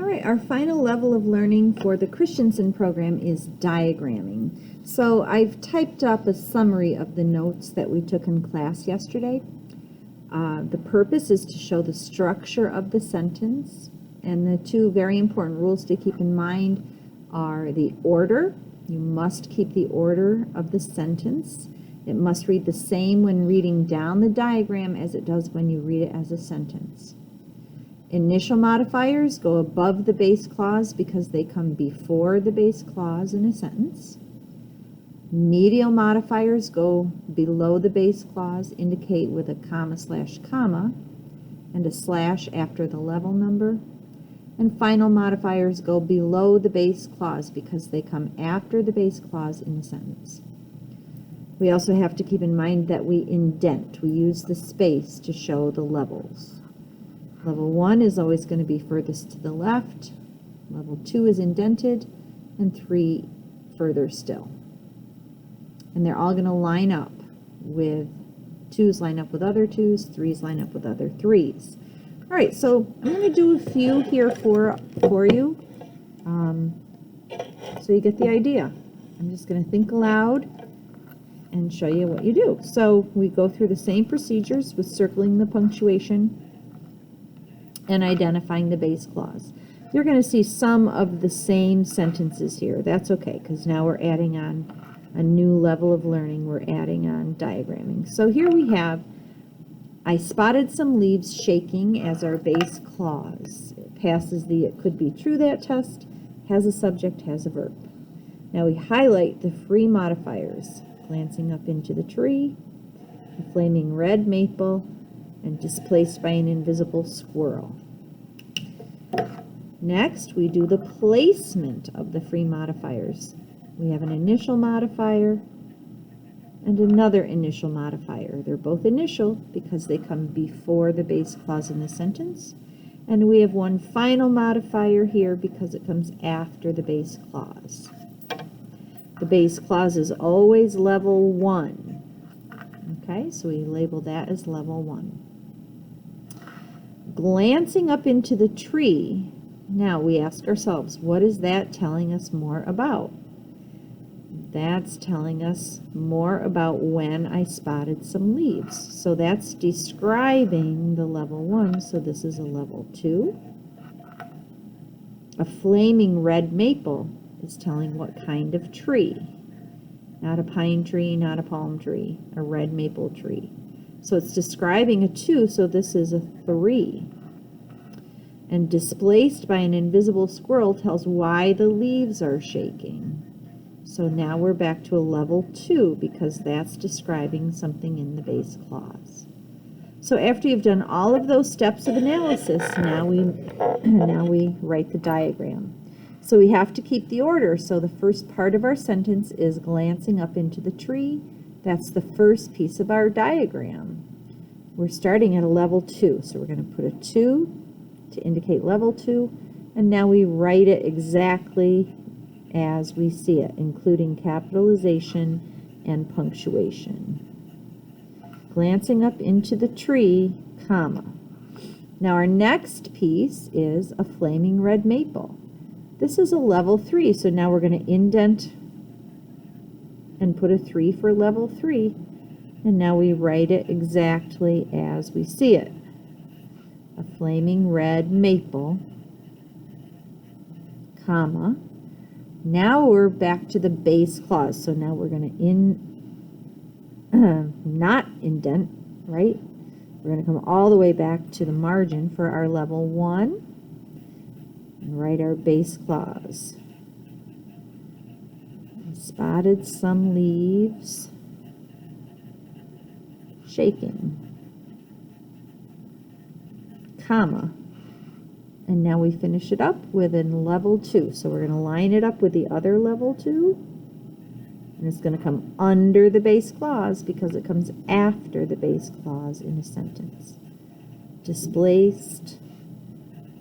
All right, our final level of learning for the Christensen program is diagramming. So I've typed up a summary of the notes that we took in class yesterday. The purpose is to show the structure of the sentence, and the two very important rules to keep in mind are the order. You must keep the order of the sentence. It must read the same when reading down the diagram as it does when you read it as a sentence. Initial modifiers go above the base clause because they come before the base clause in a sentence. Medial modifiers go below the base clause, indicate with a comma/comma, and a slash after the level number. And final modifiers go below the base clause because they come after the base clause in a sentence. We also have to keep in mind that we indent. We use the space to show the levels. Level 1 is always going to be furthest to the left. Level 2 is indented, and 3 further still. And they're all going to line up with 2's line up with other 2's, 3's line up with other 3's. All right, so I'm going to do a few here for you, so you get the idea. I'm just going to think aloud and show you what you do. So we go through the same procedures with circling the punctuation and identifying the base clause. You're going to see some of the same sentences here. That's okay, because now we're adding on a new level of learning. We're adding on diagramming. So here we have, I spotted some leaves shaking as our base clause. It passes the it could be true that test, has a subject, has a verb. Now we highlight the free modifiers, glancing up into the tree, a flaming red maple, and displaced by an invisible squirrel. Next, we do the placement of the free modifiers. We have an initial modifier and another initial modifier. They're both initial because they come before the base clause in the sentence. And we have one final modifier here because it comes after the base clause. The base clause is always level 1. Okay, so we label that as level 1. Glancing up into the tree, now we ask ourselves, what is that telling us more about? That's telling us more about when I spotted some leaves. So that's describing the level 1, so this is a level 2. A flaming red maple is telling what kind of tree. Not a pine tree, not a palm tree, a red maple tree. So it's describing a 2, so this is a 3. And displaced by an invisible squirrel tells why the leaves are shaking. So now we're back to a level 2 because that's describing something in the base clause. So after you've done all of those steps of analysis, now we write the diagram. So we have to keep the order. So the first part of our sentence is glancing up into the tree. That's the first piece of our diagram. We're starting at a level 2, so we're going to put a 2 to indicate level 2, and now we write it exactly as we see it, including capitalization and punctuation. Glancing up into the tree, comma. Now our next piece is a flaming red maple. This is a level 3, so now we're going to indent and put a 3 for level 3, and now we write it exactly as we see it. A flaming red maple, comma. Now we're back to the base clause, so now we're going to not indent, right? We're going to come all the way back to the margin for our level 1 and write our base clause. I spotted some leaves shaking, comma, and now we finish it up with a level 2. So we're going to line it up with the other level 2, and it's going to come under the base clause because it comes after the base clause in a sentence. Displaced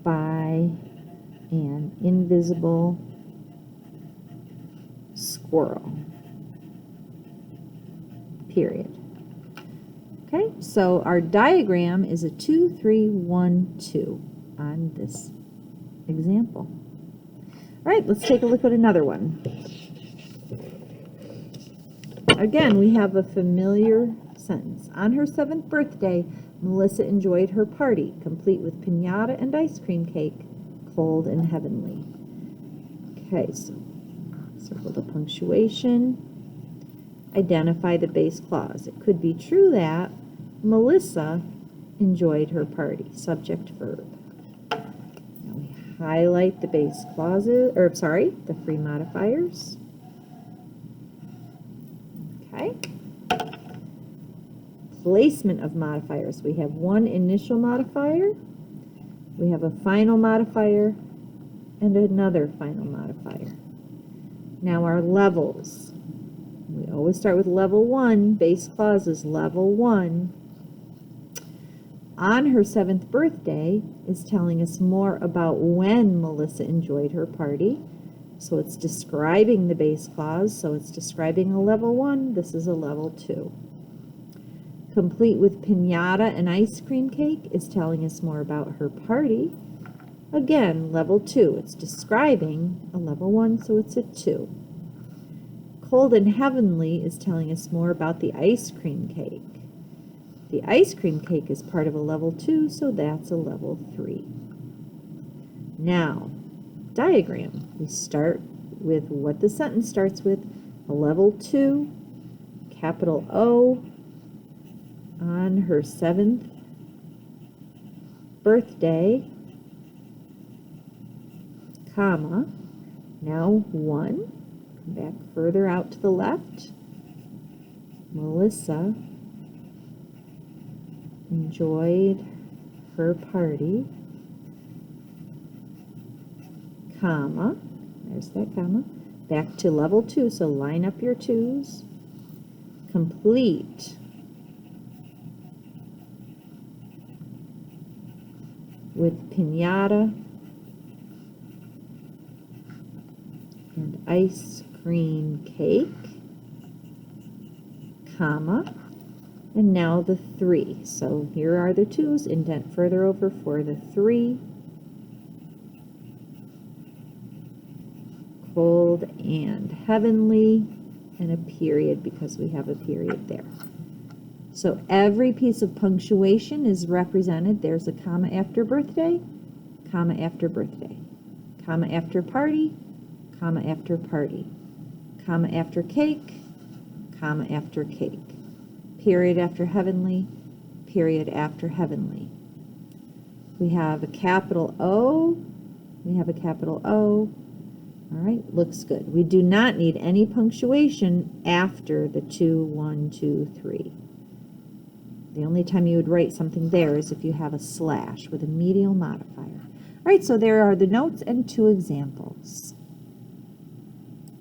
by an invisible squirrel. Period. Okay, so our diagram is a 2, 3, 1, 2 on this example. All right, let's take a look at another one. Again, we have a familiar sentence. On her 7th birthday, Melissa enjoyed her party, complete with piñata and ice cream cake, cold and heavenly. Okay, so circle the punctuation. Identify the base clause. It could be true that Melissa enjoyed her party. Subject, verb. Now we highlight the base clauses, or sorry, the free modifiers. Okay. Placement of modifiers. We have one initial modifier, we have a final modifier, and another final modifier. Now our levels. We always start with level 1. Base clause is level 1. On her 7th birthday is telling us more about when Melissa enjoyed her party. So it's describing the base clause, so it's describing a level 1. This is a level 2. Complete with piñata and ice cream cake is telling us more about her party. Again, level 2. It's describing a level 1, so it's a 2. Cold and heavenly is telling us more about the ice cream cake. The ice cream cake is part of a level 2, so that's a level 3. Now, diagram. We start with what the sentence starts with, a level 2, capital O, on her 7th birthday, comma, now 1, come back further out to the left, Melissa enjoyed her party, comma, there's that comma, back to level 2, so line up your 2's, complete with piñata and ice cream cake, comma, and now the 3. So here are the 2's, indent further over for the 3. Cold and heavenly, and a period because we have a period there. So every piece of punctuation is represented. There's a comma after birthday, comma after birthday, comma after party, comma after party, comma after cake, comma after cake, period after heavenly, period after heavenly. We have a capital O, we have a capital O. All right, looks good. We do not need any punctuation after the 2, 1, 2, 3. The only time you would write something there is if you have a slash with a medial modifier. All right, so there are the notes and 2 examples.